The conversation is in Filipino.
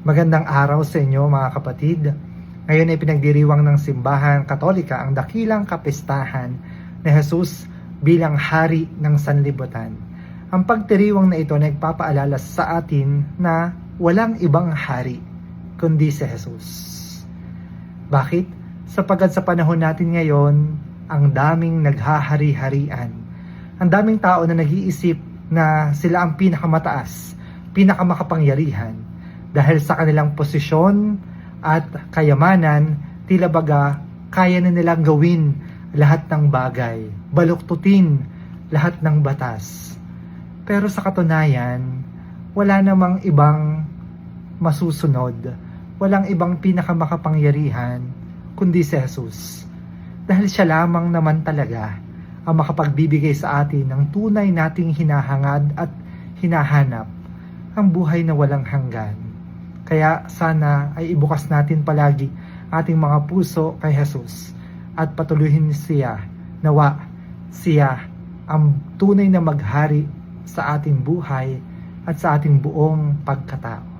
Magandang araw sa inyo mga kapatid. Ngayon ay pinagdiriwang ng Simbahan Katolika ang dakilang kapistahan ni Jesus bilang Hari ng Sanlibutan. Ang pagdiriwang na ito nagpapaalala sa atin na walang ibang hari kundi si Jesus. Bakit? Sapagkat sa panahon natin ngayon, ang daming naghahari-harian. Ang daming tao na nag-iisip na sila ang pinakamataas, pinakamakapangyarihan. Dahil sa kanilang posisyon at kayamanan, tila baga kaya na nilang gawin lahat ng bagay, baluktutin lahat ng batas. Pero sa katunayan, wala namang ibang masusunod, walang ibang pinakamakapangyarihan kundi si Jesus. Dahil siya lamang naman talaga ang makapagbibigay sa atin ng tunay nating hinahangad at hinahanap, ang buhay na walang hanggan. Kaya sana ay ibukas natin palagi ating mga puso kay Jesus at patuloyin siya, nawa siya ang tunay na maghari sa ating buhay at sa ating buong pagkatao.